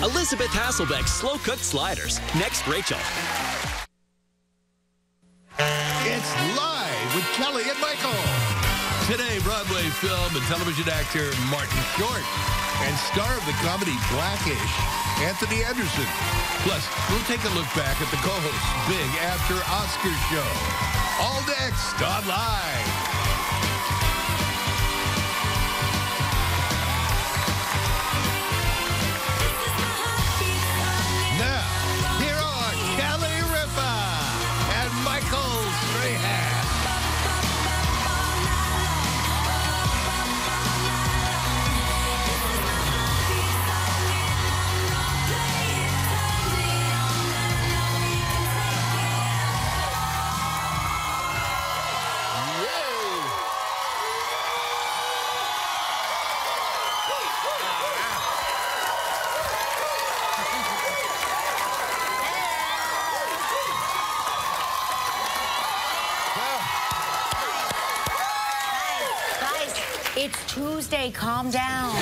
Elizabeth Hasselbeck's slow-cooked sliders. Next, Rachel. It's Live with Kelly and Michael. Today, Broadway film and television actor Martin Short and star of the comedy Blackish, Anthony Anderson. Plus, we'll take a look back at the co-host's big after-Oscar show. All next on Live. Now, here are Kelly Ripa and Michael Strahan. It's Tuesday. Calm down.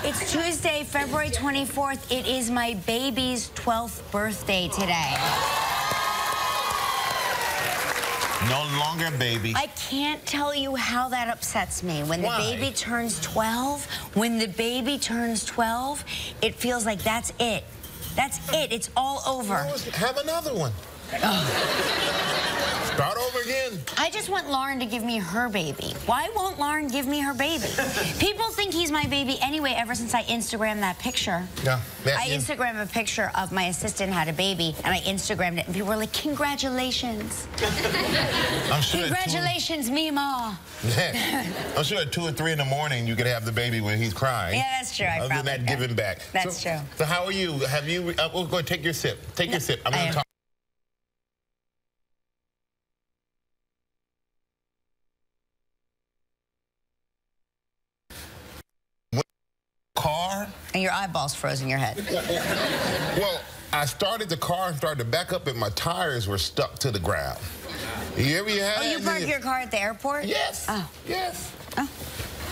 It's Tuesday, February 24th. It is my baby's 12th birthday today. No longer baby. I can't tell you how that upsets me. When the baby turns 12, it feels like that's it. That's it. It's all over. Have another one. Start over again. I just want Lauren to give me her baby. Why won't Lauren give me her baby? People think he's my baby anyway ever since I Instagrammed that picture. Yeah. I Instagrammed a picture of my assistant had a baby, and I Instagrammed it, and people were like, congratulations. I'm sure congratulations, Mima. Yeah. I'm sure at 2 or 3 in the morning you could have the baby when he's crying. Yeah, that's true. Other than that, give him back. That's true. So how are you? Have you, we'll go ahead, take your sip. Take your sip. I'm going to talk. Car. And your eyeballs froze in your head. Well, I started the car and started to back up, and my tires were stuck to the ground. You ever had? Oh, you parked your car at the airport? Yes. Oh. Yes. Oh.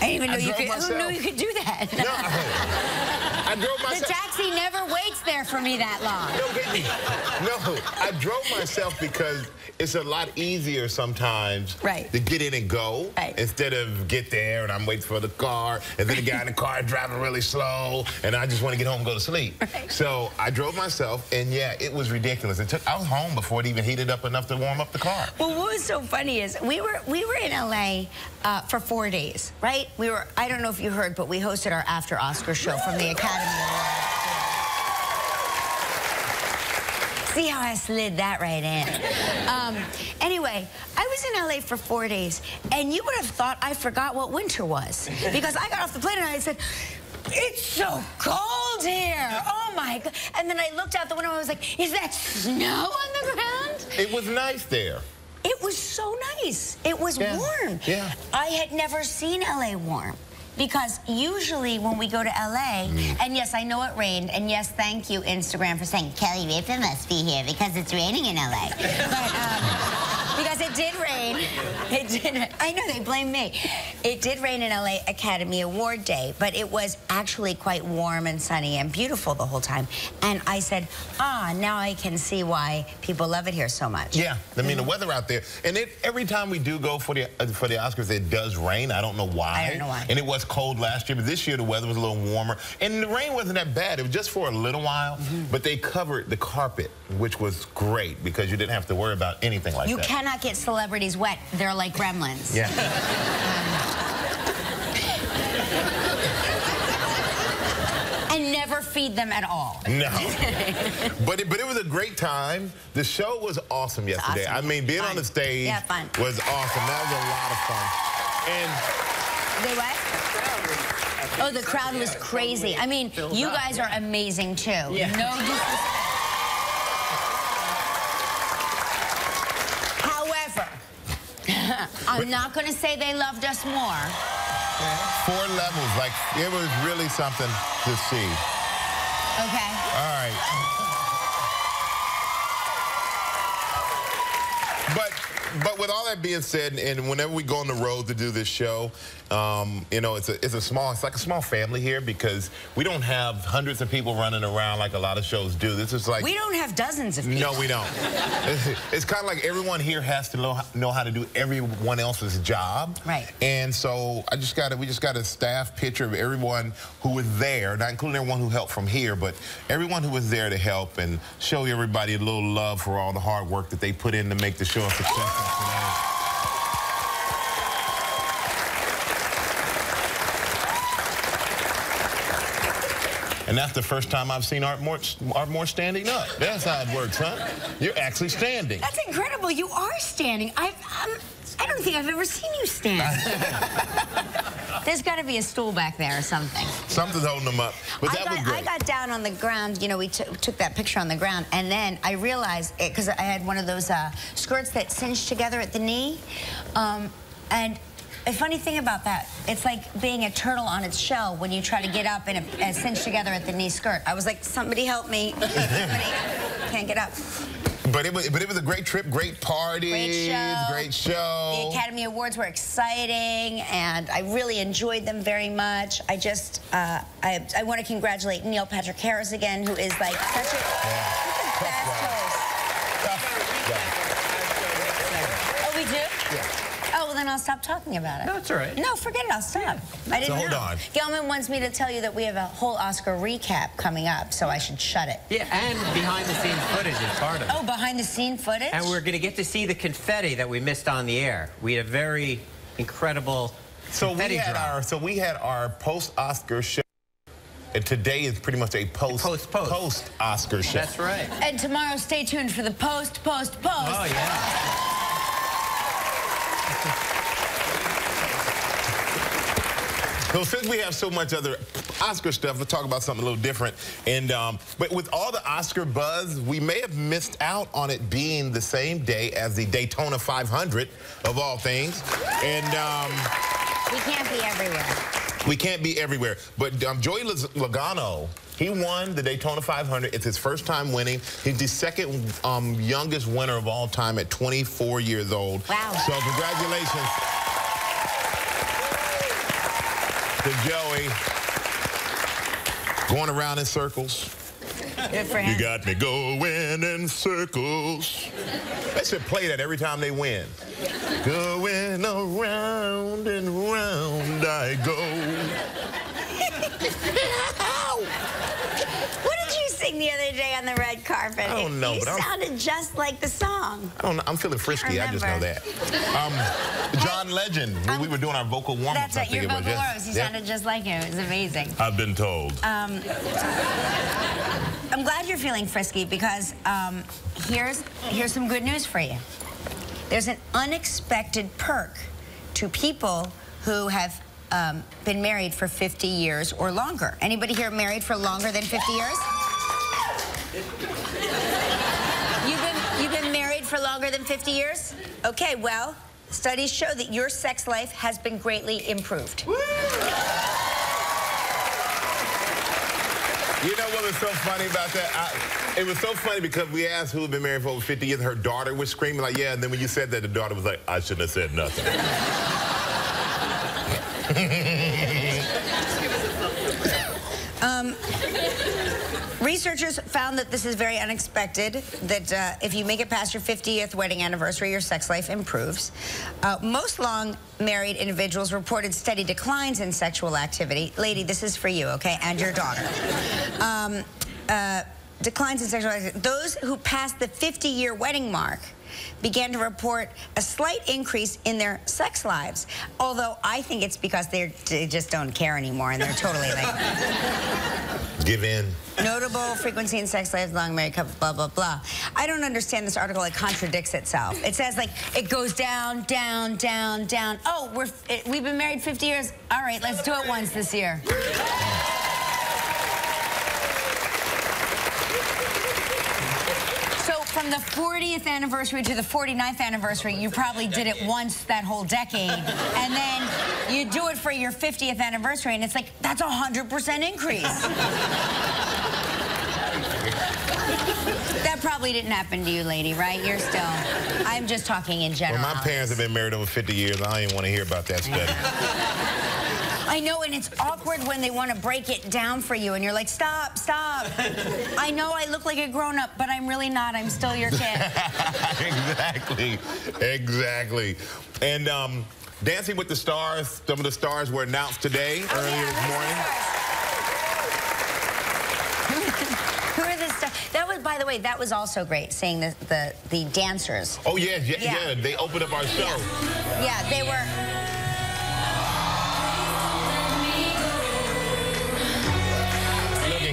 I didn't even know you could. Myself. Who knew you could do that? No, I drove myself. The taxi never waits there for me that long. No, I drove myself because it's a lot easier sometimes to get in and go instead of get there and I'm waiting for the car and then the guy in the car driving really slow and I just want to get home and go to sleep. So I drove myself and yeah, it was ridiculous. I was home before it even heated up enough to warm up the car. Well, what was so funny is we were in LA for 4 days, right? I don't know if you heard, but we hosted our after Oscar show from the Academy Awards. See how I slid that right in. Anyway, I was in LA for 4 days, and you would have thought I forgot what winter was. Because I got off the plane and I said, it's so cold here. Oh my God. And then I looked out the window and I was like, is that snow on the ground? It was nice there. It was so nice. It was warm. Yeah. I had never seen LA warm. Because usually when we go to LA, and yes, I know it rained, and yes, thank you, Instagram, for saying, Kelly Ripa must be here because it's raining in LA. But, because it did rain. It did. I know, they blame me. It did rain in LA Academy Award Day, but it was actually quite warm and sunny and beautiful the whole time. And I said, now I can see why people love it here so much. Yeah, I mean, the weather out there, and every time we do go for the Oscars, it does rain. I don't know why. I don't know why. And it was cold last year, but this year the weather was a little warmer. And the rain wasn't that bad. It was just for a little while, but they covered the carpet, which was great because you didn't have to worry about anything like that. You cannot get celebrities wet. They're like gremlins. Yeah. And never feed them at all. No. but it was a great time. The show was awesome yesterday. Awesome. I mean, being on the stage was awesome. That was a lot of fun. And they what? Oh, the crowd was crazy. I mean, you guys are amazing too. Yeah. No disrespect. However, I'm not going to say they loved us more. 4 levels, like it was really something to see. Okay. All right. But But with all that being said, and whenever we go on the road to do this show, you know, it's like a small family here because we don't have hundreds of people running around like a lot of shows do. This is like... We don't have dozens of people. No, we don't. It's kind of like everyone here has to know how to do everyone else's job. Right. And so we just got a staff picture of everyone who was there, not including everyone who helped from here, but everyone who was there to help and show everybody a little love for all the hard work that they put in to make the show a success today. And that's the first time I've seen Art Moore standing up. That's how it works, huh? You're actually standing. That's incredible. You are standing. I don't think I've ever seen you stand. There's got to be a stool back there or something. Something's holding them up. But that was great. I got down on the ground. You know, we took that picture on the ground, and then I realized, because I had one of those skirts that cinch together at the knee, and the funny thing about that, it's like being a turtle on its shell when you try to get up in a cinch together at the knee skirt. I was like, somebody help me. Somebody can't get up. But it was a great trip, great party, great show. The Academy Awards were exciting, and I really enjoyed them very much. I just, I want to congratulate Neil Patrick Harris again, who is like such a best host. Oh, we do? Yeah. Oh, well, then I'll stop talking about it. No, it's all right. No, forget it. I'll stop. I didn't know. Hold on. Gelman wants me to tell you that we have a whole Oscar recap coming up, so I should shut it. Yeah, and behind-the-scenes footage is part of it. Oh, behind-the-scene footage? And we're going to get to see the confetti that we missed on the air. We had a very incredible confetti drop. So we had our post-Oscar show. And today is pretty much a post-Oscar show. That's right. And tomorrow, stay tuned for the post. Oh, yeah. So since we have so much other Oscar stuff, we'll talk about something a little different. And but with all the Oscar buzz, we may have missed out on it being the same day as the Daytona 500, of all things. And we can't be everywhere. We can't be everywhere. But Joey Logano, he won the Daytona 500. It's his first time winning. He's the second youngest winner of all time at 24 years old. Wow. So congratulations to Joey. Going around in circles. Good for him. You got me going in circles. They should play that every time they win. Going around and round I go. What did you sing the other day on the red carpet? I don't know. You sounded just like the song. I don't know. I'm feeling frisky. I just know that. John Legend. We were doing our vocal warm-up. That's right. Your vocal warm-ups. You sounded just like him. It was amazing. I've been told. I'm glad you're feeling frisky because here's some good news for you. There's an unexpected perk to people who have been married for 50 years or longer. Anybody here married for longer than 50 years? You've been married for longer than 50 years? Okay, well, studies show that your sex life has been greatly improved. You know what was so funny about that? It was so funny because we asked who had been married for over 50 years. Her daughter was screaming like, yeah, and then when you said that, the daughter was like, I shouldn't have said nothing. Researchers found that this is very unexpected, that if you make it past your 50th wedding anniversary, your sex life improves. Most long-married individuals reported steady declines in sexual activity. Lady, this is for you, okay, and your daughter. Declines in sexual activity. Those who passed the 50-year wedding mark began to report a slight increase in their sex lives, although I think it's because they just don't care anymore and they're totally like... Give in. Notable frequency in sex lives, long married couples, blah, blah, blah. I don't understand this article. It contradicts itself. It says, like, it goes down, down, down, down. Oh, we've been married 50 years. All right, let's do it once this year. From the 40th anniversary to the 49th anniversary, you probably did it once that whole decade. And then you do it for your 50th anniversary, and it's like, that's 100% increase. That probably didn't happen to you, lady, right? You're still... I'm just talking in general. Well, my parents have been married over 50 years. I don't even want to hear about that study. I know, and it's awkward when they want to break it down for you, and you're like, stop, stop. I know I look like a grown-up, but I'm really not. I'm still your kid. Exactly. Exactly. And Dancing with the Stars, some of the stars were announced today, earlier this morning. Who are the stars? That was, by the way, that was also great, seeing the dancers. Oh, yeah. They opened up our show. Yeah, they were...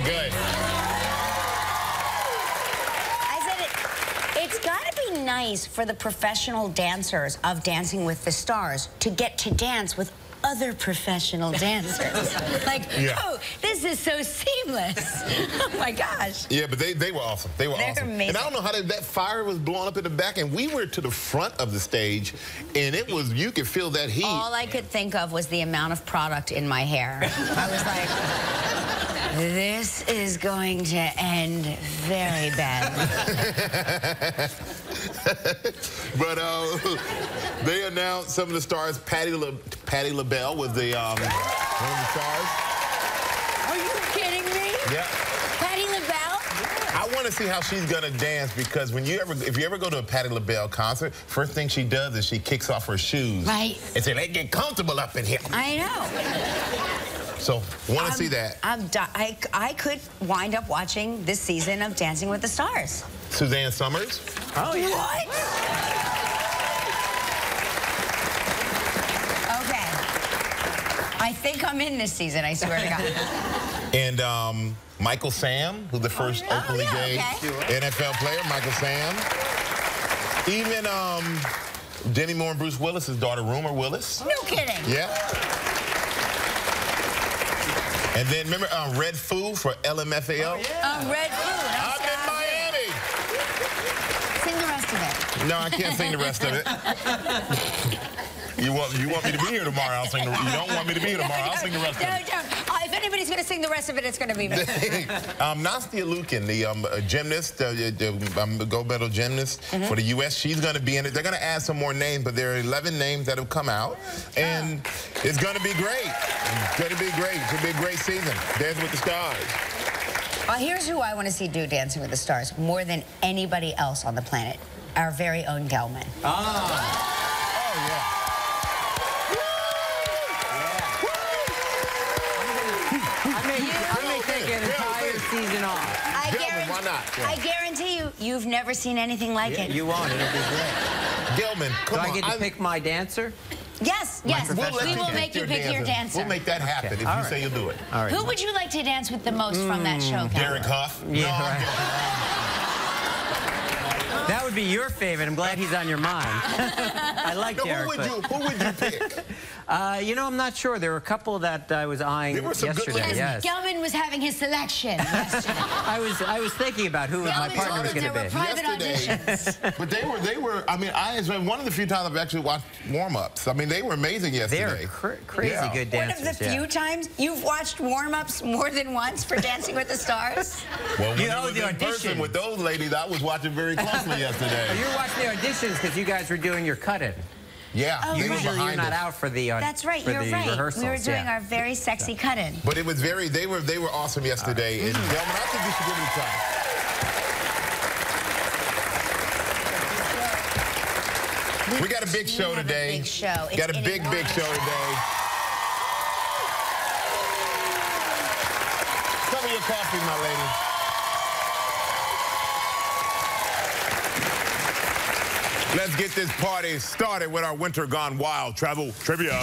Good. I said it's got to be nice for the professional dancers of Dancing with the Stars to get to dance with other professional dancers. Like, oh, this is so seamless. Oh, my gosh. Yeah, but they were awesome. They were awesome. Amazing. And I don't know how that fire was blowing up in the back, and we were to the front of the stage, and it was, you could feel that heat. All I could think of was the amount of product in my hair. I was like... This is going to end very badly. But they announced some of the stars. Patti LaBelle was the one of the stars. Are you kidding me? Yeah. Patti LaBelle? I want to see how she's gonna dance, because if you ever go to a Patti LaBelle concert, first thing she does is she kicks off her shoes. Right. And say, "Let's get comfortable up in here." I know. So, want to see that. I could wind up watching this season of Dancing with the Stars. Suzanne Summers. Oh, yeah. What? Okay. I think I'm in this season, I swear to God. And Michael Sam, who's the first openly gay NFL player, Michael Sam. Even Demi Moore and Bruce Willis' daughter, Rumor Willis. No kidding. Yeah. And then remember Red Foo for LMFAO? Oh, yeah. Red Foo. I'm in Miami. Sing the rest of it. No, I can't sing the rest of it. You want me to be here tomorrow? I'll sing. You don't want me to be here tomorrow? I'll sing the rest of it. If anybody's going to sing the rest of it, it's going to be me. Nastia Liukin, the gymnast, the gold medal gymnast for the U.S., she's going to be in it. They're going to add some more names, but there are 11 names that have come out, and it's going to be great. It's going to be great. It's going to be a great season. Dancing with the Stars. Here's who I want to see do Dancing with the Stars more than anybody else on the planet. Our very own Gelman. Oh, yeah. I may take an entire season off. Why not? Yeah. I guarantee you've never seen anything like it. You won't. It'll be great. Gelman, come on. Do I get to pick my dancer? Yes, yes. We will make you pick your dancer. We'll make that happen if you say you'll do it. All right. Who would you like to dance with the most from that show, Derek Huff? Yeah, right. That would be your favorite. I'm glad he's on your mind. I like Derek. Who would you pick? You know, I'm not sure. There were a couple that I was eyeing yesterday. Yes, Gelman was having his selection yesterday. I was thinking about who my partner was going to be. Private auditions. But they were. I mean, it's one of the few times I've actually watched warm-ups. I mean, they were amazing yesterday. They're crazy good dancers. One of the few times you've watched warm-ups more than once for Dancing with the Stars. Well, when I was in person with those ladies, I was watching very closely yesterday. You were watching the auditions because you guys were doing your cut-in. Yeah, usually you're not out for the That's right, you're right. Rehearsals. We were doing our very sexy cut-in. But it was very, they were awesome yesterday. And Gelman, I think you should give it a try. We got a big show today. Big show. Got a big show today. Cover your coffee, my lady. Let's get this party started with our Winter Gone Wild travel trivia.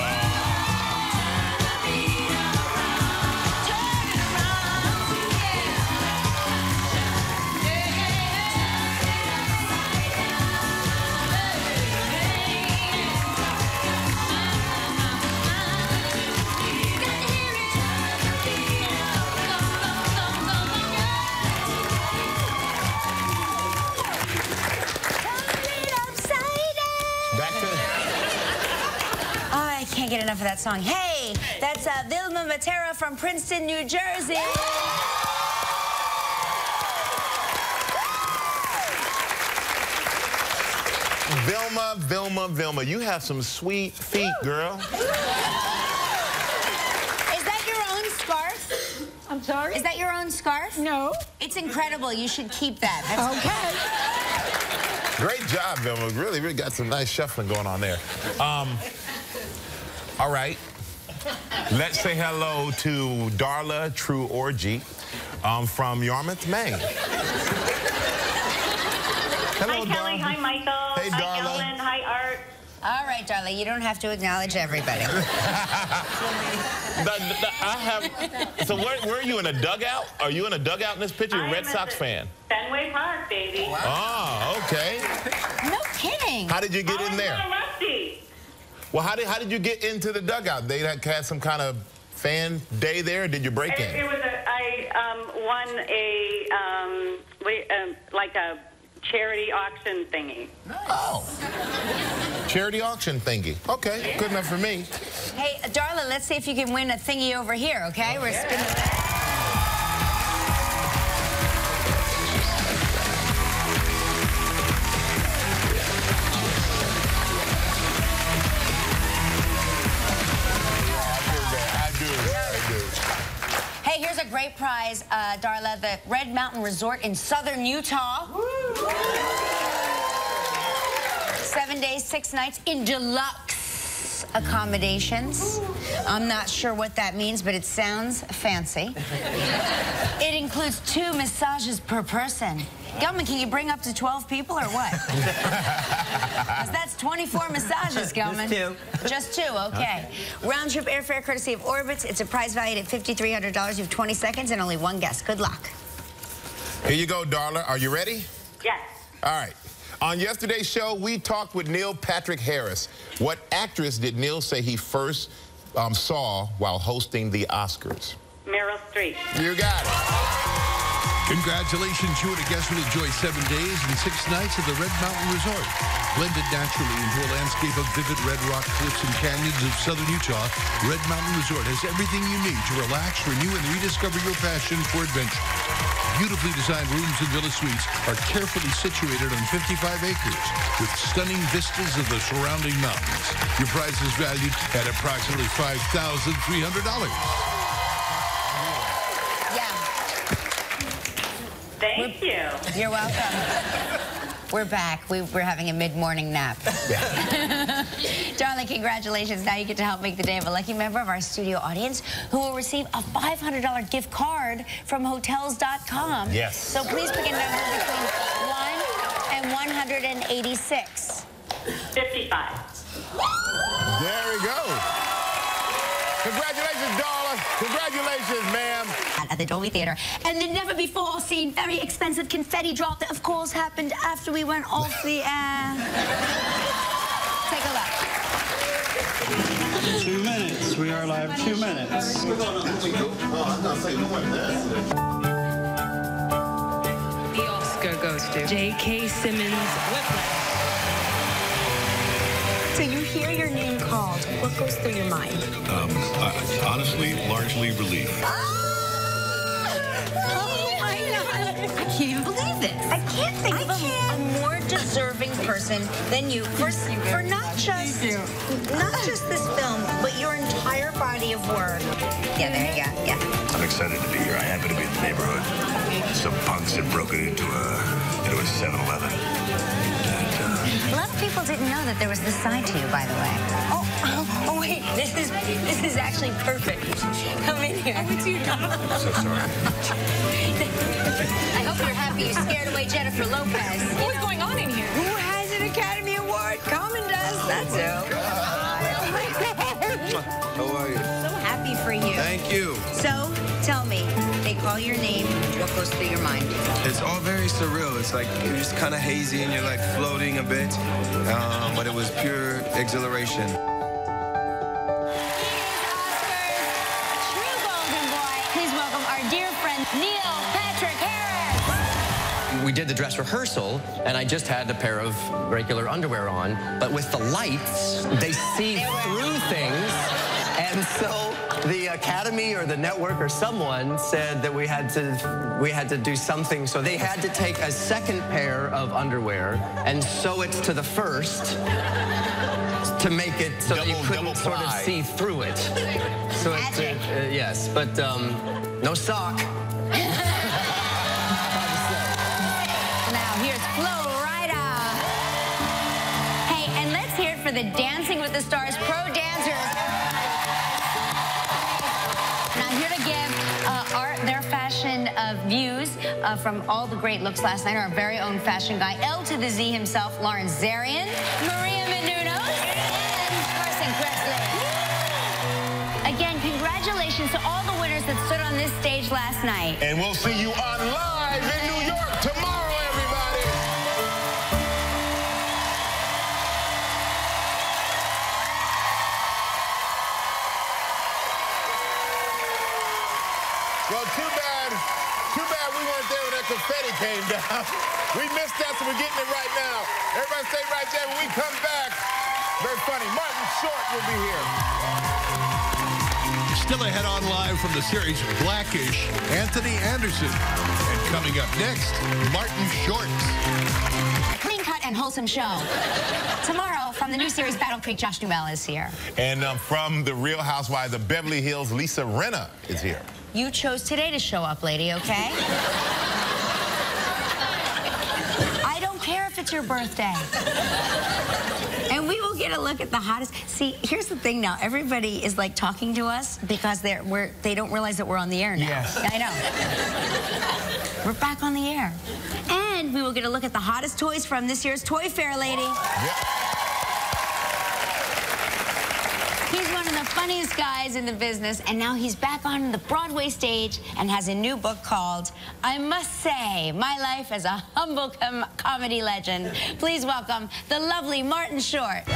Can't get enough of that song. Hey, that's Vilma Matera from Princeton, New Jersey. Vilma, you have some sweet feet, girl. Is that your own scarf? I'm sorry? Is that your own scarf? No. It's incredible. You should keep that. That's okay. Great job, Vilma. Really got some nice shuffling going on there. All right. Let's say hello to Darla True Orgy from Yarmouth, Maine. Hello, hi, Kelly. Darla. Hi, Michael. Hey, hi, Darla. Ellen. Hi, Art. All right, Darla, you don't have to acknowledge everybody. So where are you, in a dugout? Are you in a dugout in this picture? You're a Red Sox fan. Fenway Park, baby. Wow. Oh, okay. No kidding. How did you get in there? Rusty. Well, how did you get into the dugout? They had some kind of fan day there, or did you break in? It was I won like a charity auction thingy. Oh. Charity auction thingy. Okay, good enough for me. Hey, Darla, let's see if you can win a thingy over here, okay? We're spinning. Hey, here's a great prize, Darla, the Red Mountain Resort in southern Utah. 7 days, 6 nights in deluxe accommodations. I'm not sure what that means, but it sounds fancy. It includes 2 massages per person. Gelman, can you bring up to 12 people or what? 'Cause that's 24 massages, Gelman. Just 2. Just 2, okay. Round-trip airfare courtesy of Orbitz. It's a prize valued at $5,300. You have 20 seconds and only 1 guess. Good luck. Here you go, Darla. Are you ready? Yes. All right. On yesterday's show, we talked with Neil Patrick Harris. What actress did Neil say he first saw while hosting the Oscars? Meryl Streep. You got it. Congratulations, you and a guest will enjoy 7 days and 6 nights at the Red Mountain Resort. Blended naturally into a landscape of vivid red rock cliffs and canyons of southern Utah, Red Mountain Resort has everything you need to relax, renew, and rediscover your passion for adventure. Beautifully designed rooms and villa suites are carefully situated on 55 acres with stunning vistas of the surrounding mountains. Your prize is valued at approximately $5,300. Thank you. You're welcome. We're back. We're having a mid-morning nap. Darling, congratulations. Now you get to help make the day of a lucky member of our studio audience who will receive a $500 gift card from Hotels.com. Yes. So please pick a number between 1 and 186. 55. There we go. Congratulations, Darla. Congratulations, ma'am. At the Dolby Theater. And the never-before-seen, very expensive confetti drop that, of course, happened after we went off the air. Take a look. 2 minutes. We are live 2 minutes. The Oscar goes to J.K. Simmons Whiplash. So you hear your name called. What goes through your mind? Honestly, largely relief. Oh my God! I can't even believe this. I can't think of a more deserving person than you for not just this film, but your entire body of work. Yeah, there you go. Yeah. I'm excited to be here. I happen to be in the neighborhood. Some punks had broken into a 7-Eleven. A lot of people didn't know that there was this side to you, by the way. Oh, wait, this is actually perfect. Come in here. I'm so sorry. I hope you're happy you scared away Jennifer Lopez. What's going on in here? Who has an Academy Award? Common does. That's who. Oh my God. How are you? So happy for you. Thank you. So, tell me, they call your name, what goes through your mind? It's all very surreal. It's like you're just kind of hazy and you're like floating a bit, but it was pure exhilaration. Neil Patrick Harris. We did the dress rehearsal, and I just had a pair of regular underwear on. But with the lights, they see through things. And so the Academy or the network or someone said that we had to do something, so they had to take a second pair of underwear and sew it to the first to make it so that you couldn't sort of see through it. So it's yes, but no sock. Now here's Flo Rida. Hey, and let's hear it for the Dancing with the Stars pro dancers. Now here to give their fashion views from all the great looks last night, our very own fashion guy, L to the Z himself, Lawrence Zarian, Maria Menounos, and Carson Kressley. Again, congratulations to all the winners that stood on this stage last night. And we'll see you on Live in New York tomorrow, everybody. Well, too bad we weren't there when that confetti came down. We missed that, so we're getting it right now. Everybody stay right there. When we come back, very funny, Martin Short will be here. Still ahead on Live from the series Blackish, Anthony Anderson. And coming up next, Martin Short. A clean-cut and wholesome show. Tomorrow, from the new series Battle Creek, Josh Duhamel is here. And from the Real Housewives of Beverly Hills, Lisa Rinna is here. You chose today to show up, lady, okay? I don't care if it's your birthday. And we will get a look at the hottest. See, here's the thing now. Everybody is like talking to us because they don't realize that we're on the air now. Yes. I know. We're back on the air. And we will get a look at the hottest toys from this year's Toy Fair, lady. Yep. He's one of the funniest guys in the business, and now he's back on the Broadway stage and has a new book called I Must Say, My Life as a Humble Comedy Legend. Please welcome the lovely Martin Short.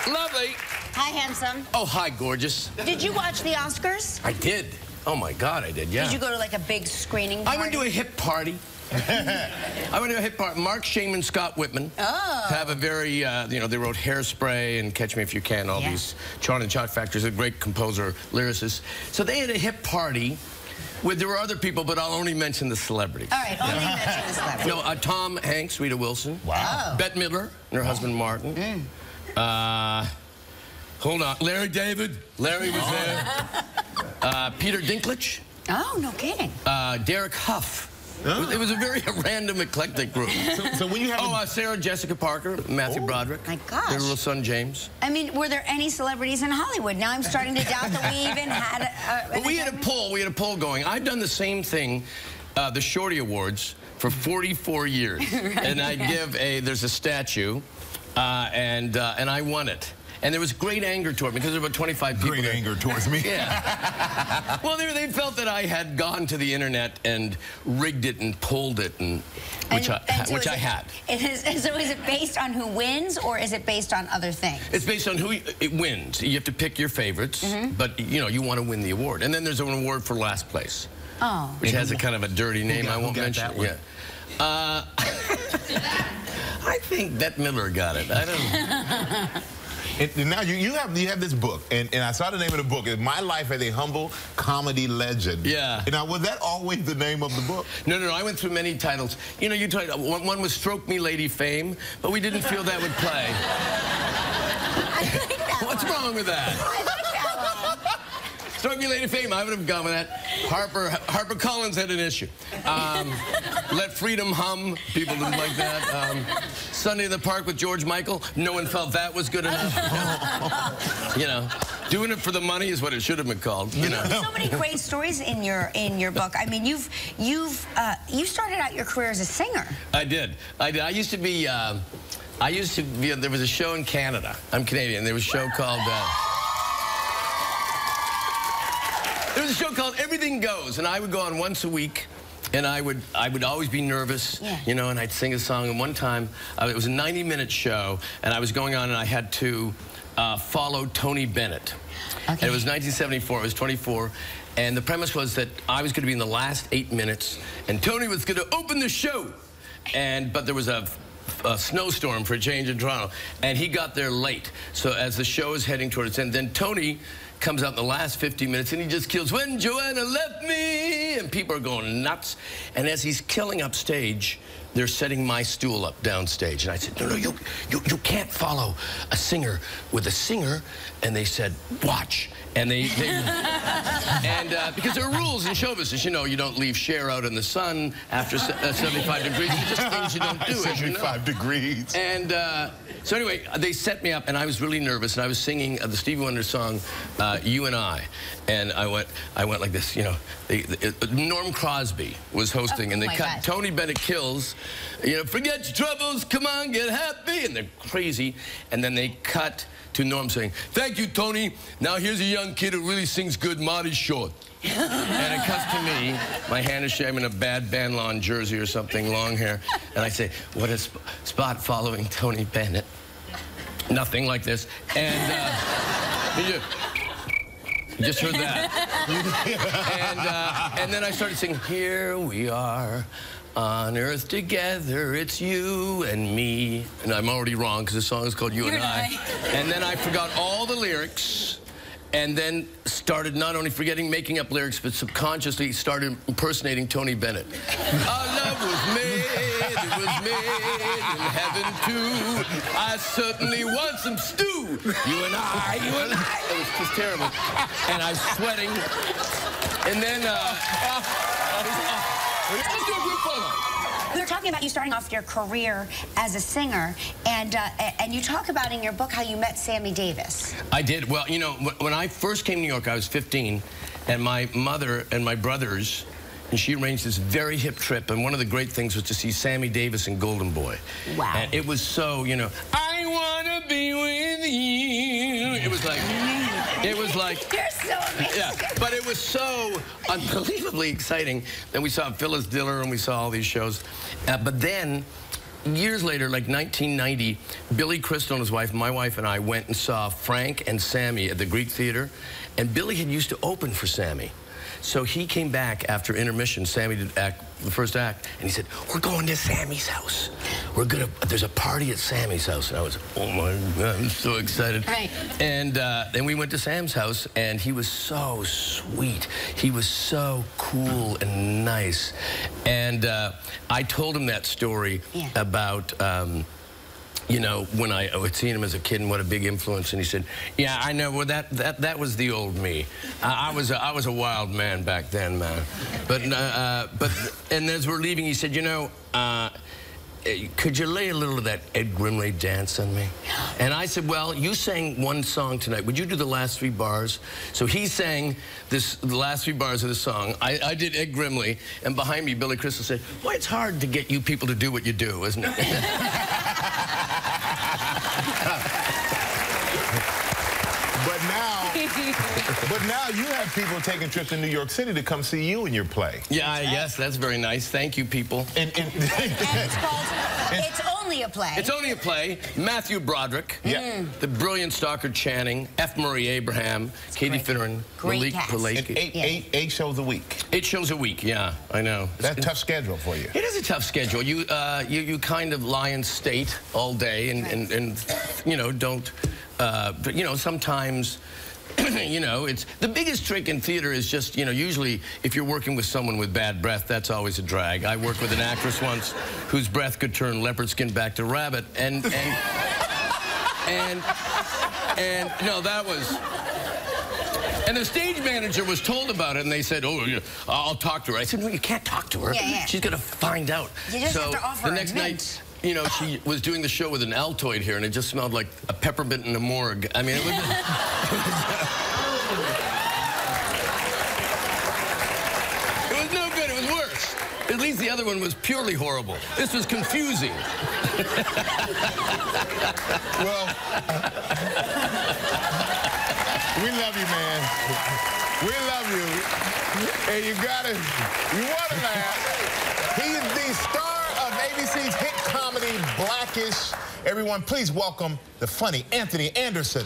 Lovely. Hi, handsome. Oh, hi, gorgeous. Did you watch the Oscars? I did. Oh, my God, I did, yeah. Did you go to, like, a big screening party? I went to a hip party. I went to a hip party. Mark Shaman, Scott Whitman have a very, you know, they wrote Hairspray and Catch Me If You Can, all these Charlie and Chalk Factors, a great composer, lyricist. So they had a hip party. There were other people, but I'll only mention the celebrities. All right, only mention the celebrities. No, Tom Hanks, Rita Wilson. Wow. Bette Midler and her husband Martin. Hold on. Larry David. Larry was there. Peter Dinklage. Oh, no kidding. Derek Huff. It was a very random, eclectic group. So when you have Sarah Jessica Parker, Matthew Broderick. My gosh. Their little son, James. I mean, were there any celebrities in Hollywood? Now I'm starting to doubt that we even had But we had a poll. We had a poll going. I've done the same thing, the Shorty Awards, for 44 years. Right. And I give there's a statue, and I won it. And there was great anger toward me because there were about 25 people. Great anger towards me. Yeah. Well, they felt that I had gone to the internet and rigged it and pulled it, which I had. So is it based on who wins, or is it based on other things? It's based on who it wins. You have to pick your favorites, but you know you want to win the award. And then there's an award for last place, which has a kind of a dirty name. I won't mention. Yeah. I think Bette Midler got it. I don't know. And now you have this book, and I saw the name of the book. It's My Life as a Humble Comedy Legend. Yeah. And now, was that always the name of the book? No. I went through many titles. You know, you told one was Stroke Me Lady Fame, but we didn't feel that would play. I like that What's wrong with that? I like that one. Stroke Me Lady Fame, I would have gone with that. Harper Collins had an issue. Let Freedom Hum, people didn't like that. Sunday in the Park with George Michael, no one felt that was good enough. You know, doing it for the money is what it should have been called. You know. So many great stories in your book. I mean, you started out your career as a singer. I did. I used to be. There was a show in Canada. I'm Canadian. There was a show called. There was a show called Everything Goes, and I would go on once a week. and I would always be nervous, you know, and I'd sing a song. And one time, it was a 90-minute show, and I was going on, and I had to follow Tony Bennett. Okay. And it was 1974. I was 24. And the premise was that I was going to be in the last 8 minutes, and Tony was going to open the show. But there was a snowstorm for a change in Toronto, and he got there late. So as the show is heading towards its end, then Tony comes out in the last 50 minutes, and he just kills "When Joanna Left Me," and people are going nuts. And as he's killing upstage, they're setting my stool up downstage. And I said, no, you can't follow a singer with a singer. And they said, watch. And because there are rules in show business, you know, you don't leave Cher out in the sun after 75 degrees. It's just things you don't do. 75 degrees. And so anyway, they set me up, and I was really nervous, and I was singing the Stevie Wonder song, "You and I," and I went like this, you know. Norm Crosby was hosting, and they cut Tony Bennett kills, you know, "Forget your troubles, come on, get happy," and they're crazy, and then they cut to Norm saying, "Thank you, Tony. Now here's a young kid who really sings good, Marty Short." And it cuts to me, my hand is shaking in a bad Van Lawn jersey or something, long hair, and I say, "What a spot following Tony Bennett." Nothing like this. And you just heard that. And then I started singing, "Here we are on earth together, it's you and me." And I'm already wrong because the song is called "You and I." And then I forgot all the lyrics, and then started not only forgetting, making up lyrics, but subconsciously started impersonating Tony Bennett. "Our love was made, it was made in heaven too. I certainly want some stew. You and I, you and I." It was just terrible. And I was sweating. And then, let's do a group photo. We were talking about you starting off your career as a singer, and you talk about in your book how you met Sammy Davis. I did. Well, you know, when I first came to New York, I was 15, and my mother and my brothers, and she arranged this very hip trip, and one of the great things was to see Sammy Davis and Golden Boy. Wow. And it was so, you know, "I wanna be with you." It was like, You're so amazing. Yeah, but it was so unbelievably exciting. Then we saw Phyllis Diller, and we saw all these shows. But then, years later, like 1990, Billy Crystal and his wife, my wife and I went and saw Frank and Sammy at the Greek Theater, and Billy had used to open for Sammy. So he came back after intermission. Sammy did the first act, and he said, "We're going to Sammy's house. There's a party at Sammy's house." And I was, oh my God, I'm so excited. Right. And then we went to Sam's house, and he was so sweet. He was so cool and nice. And I told him that story about, you know, when I had seen him as a kid and what a big influence, and he said, "Yeah, I know. Well, that was the old me. I was a wild man back then, man." And as we're leaving, he said, "You know, could you lay a little of that Ed Grimley dance on me?" And I said, "Well, you sang one song tonight. Would you do the last 3 bars?" So he sang the last 3 bars of the song. I did Ed Grimley, and behind me, Billy Crystal said, "Boy, it's hard to get you people to do what you do, isn't it?" But now you have people taking trips to New York City to come see you in your play. Yeah, yes, that's very nice. Thank you, people. And it's called It's Only a Play. It's Only a Play. Matthew Broderick. Yeah. The brilliant Stockard Channing, F. Murray Abraham, Katie Finneran, Malik Palaki. 8 shows a week. 8 shows a week, yeah, I know. That's a tough schedule for you. It is a tough schedule. You kind of lie in state all day and you know, don't, but, you know, sometimes, you know, it's the biggest trick in theater is just, you know, usually if you're working with someone with bad breath, that's always a drag. I worked with an actress once whose breath could turn leopard skin back to rabbit, and no, that was. And the stage manager was told about it, and they said, "Oh, I'll talk to her." I said, "No, you can't talk to her. Yeah. She's gonna find out." You just have to offer the next night, you know, she was doing the show with an Altoid here, and it just smelled like a peppermint in a morgue. I mean, it was... It was no good. It was worse. At least the other one was purely horrible. This was confusing. Well, we love you, man. We love you. And you want to laugh. He is the star of ABC's hit comedy, Blackish. Everyone, please welcome the funny Anthony Anderson.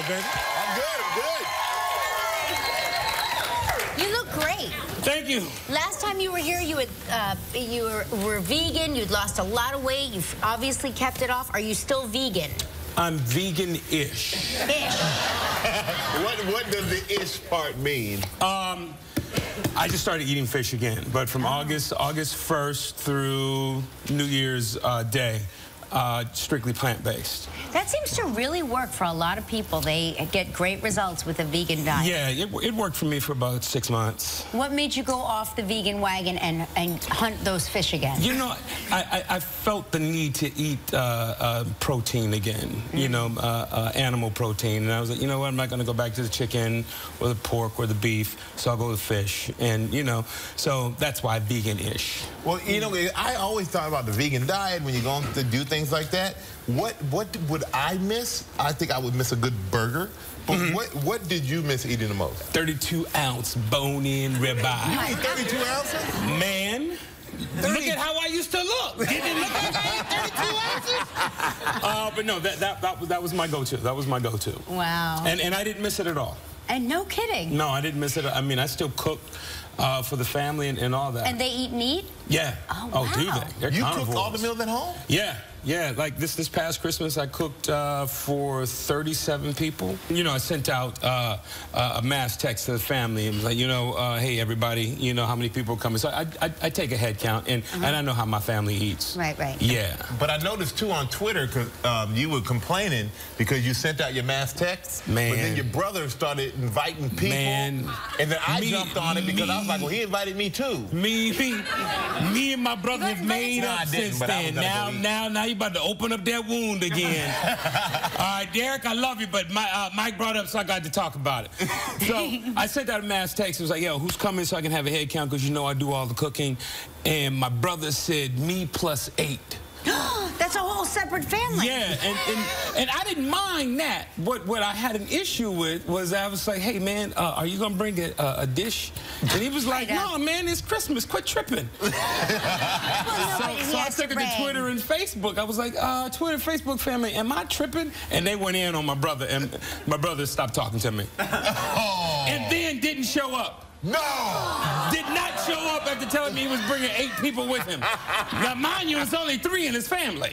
I'm good. You look great. Thank you. Last time you were here, you were vegan. You'd lost a lot of weight. You've obviously kept it off. Are you still vegan? I'm vegan-ish. Ish. What does the ish part mean? I just started eating fish again, but from August 1st through New Year's Day, strictly plant-based. That seems to really work for a lot of people. They get great results with a vegan diet. Yeah, it worked for me for about 6 months. What made you go off the vegan wagon and hunt those fish again? You know, I felt the need to eat protein again, you know, animal protein. And I was like, you know what, I'm not going to go back to the chicken or the pork or the beef, so I'll go with fish. And, you know, so that's why vegan-ish. Well, you know, I always thought about the vegan diet when you're going to do things like that. What would I miss? I think I would miss a good burger. But what did you miss eating the most? 32-ounce bone-in ribeye. You eat 32 ounces? Man. Look at how I used to look. Didn't it look like I ate 32 ounces? But no, that was my go-to. That was my go-to. Wow. And I didn't miss it at all. And no kidding. No, I didn't miss it. I mean, I still cook for the family and all that. And they eat meat? Yeah. Oh, wow. Do they? They're You carnivores. cook all the meals at home? Yeah. Yeah, like this past Christmas, I cooked for 37 people. You know, I sent out a mass text to the family and was like, you know, hey, everybody, you know how many people are coming. So I take a head count, and I know how my family eats. Right, right. Yeah. But I noticed, too, on Twitter, because you were complaining because you sent out your mass texts. Man. But then your brother started inviting people. Man. And then I jumped on it because I was like, well, he invited me, too. Me and my brother have made up since then. Now you about to open up that wound again. All right, Derek, I love you, but Mike brought it up, so I got to talk about it. So I sent out a mass text. It was like, yo, who's coming so I can have a head count because you know I do all the cooking. And my brother said, me plus 8. That's a whole separate family. Yeah, and I didn't mind that. What I had an issue with was I was like, hey, man, are you going to bring a dish? And he was like, no, man, it's Christmas. Quit tripping. So I took it to Twitter and Facebook. I was like, Twitter, Facebook family, am I tripping? And they went in on my brother, and my brother stopped talking to me. And then didn't show up. No! Did not show up after telling me he was bringing 8 people with him. Now, mind you, it's only 3 in his family.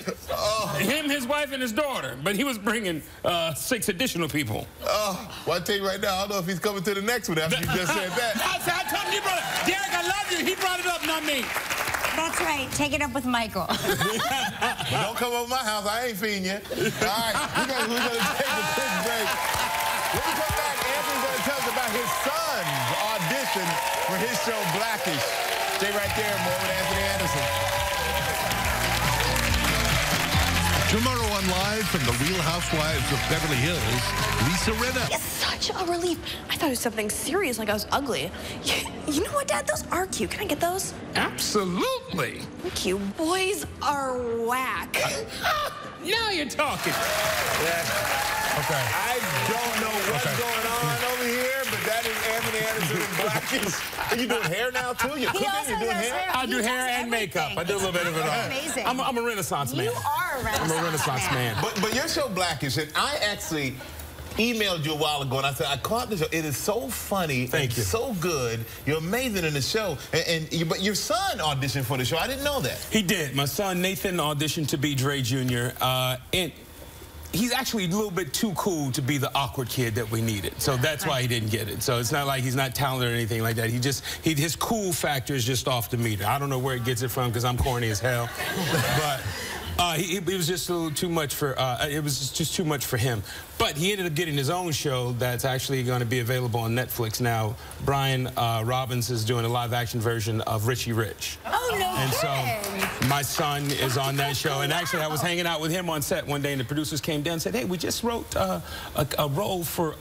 Him, his wife, and his daughter. But he was bringing 6 additional people. Well, I tell you right now, I don't know if he's coming to the next one after you just said that. I told you, brother. Derek, I love you. He brought it up, not me. That's right. Take it up with Michael. Don't come over my house. I ain't feeding you. All right, we're going to take a quick break. When we come back, Anthony's going to tell us about his son's audition for his show, Blackish. Stay right there. More with Anthony Anderson. Tomorrow on Live from the Real Housewives of Beverly Hills, Lisa Rinna. It's such a relief. I thought it was something serious, like I was ugly. You know what, Dad? Those are cute. Can I get those? Absolutely. Thank you. Boys are whack. Now you're talking. Okay. I don't know what's going on over here, but that is Anthony Anderson in Blackish. Are you doing hair now, too? You're cooking? You're doing hair? I do hair and makeup. I do a little bit of it all. Amazing. I'm a Renaissance man. You are a Renaissance man. I'm a Renaissance man. But your show, Blackish, and I actually emailed you a while ago, and I said, I caught the show. It is so funny. Thank you. So good. You're amazing in the show. But your son auditioned for the show. I didn't know that. He did. My son, Nathan, auditioned to be Dre Jr., and he's actually a little bit too cool to be the awkward kid that we needed. So that's why he didn't get it. So it's not like he's not talented or anything like that. His cool factor is just off the meter. I don't know where he gets it from because I'm corny as hell. But It was just a little too much for, it was just too much for him. But he ended up getting his own show that's actually going to be available on Netflix now. Brian Robbins is doing a live-action version of Richie Rich. Oh, no And kidding. so my son is on that show. And actually, I was hanging out with him on set one day, and the producers came down and said, hey, we just wrote a role for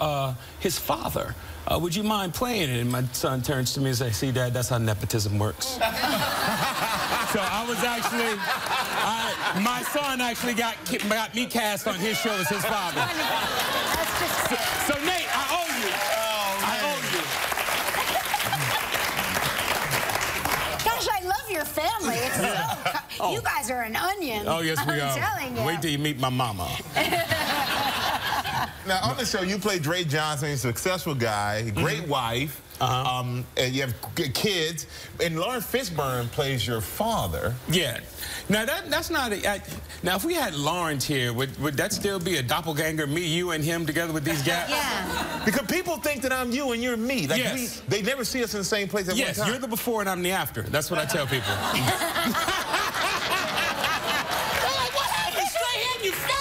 his father. Would you mind playing it? And my son turns to me and says, see, Dad, that's how nepotism works. So I was actually, my son actually got me cast on his show as his father. So Nate, I owe you. I owe you. Gosh, I love your family. It's so, you guys are an onion. Oh, yes, we are. I'm telling you. Wait till you meet my mama. Now, on the show, you play Dre Johnson, a successful guy, great wife, and you have kids. And Lawrence Fishburne plays your father. Yeah. Now, that's not now, if we had Lawrence here, would that still be a doppelganger, me, you, and him together with these gaps? Yeah. Because people think that I'm you and you're me. Like Yes. they never see us in the same place at one time. Yes, you're the before and I'm the after. That's what I tell people. They're like, what happened? Straight hand, you fell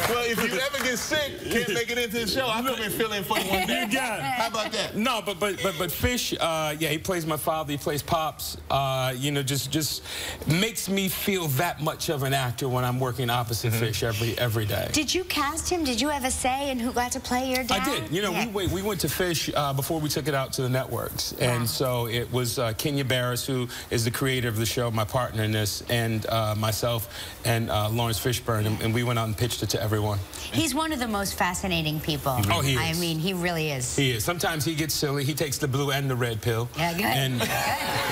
Well, if you ever get sick, can't make it into the show, I'll come and fill in for you one day. You got it. How about that? No, but Fish, yeah, he plays my father, he plays Pops. You know, just makes me feel that much of an actor when I'm working opposite Fish every day. Did you cast him? Did you have a say in who got to play your dad? I did. You know, we went to Fish before we took it out to the networks. And so it was Kenya Barris, who is the creator of the show, my partner in this, and myself and Lawrence Fishburne, and we went out and pitched it to everyone. He's one of the most fascinating people. Oh, he is. I mean, he really is. He is. Sometimes he gets silly. He takes the blue and the red pill. Yeah, good. And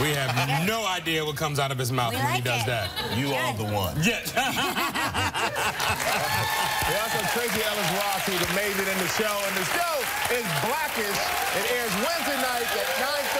we have no idea what comes out of his mouth when he does that. You are the one. Yes. We also Tracy Ellis Ross, who's amazing in the show. And the show is Blackish. It airs Wednesday night at 9:30.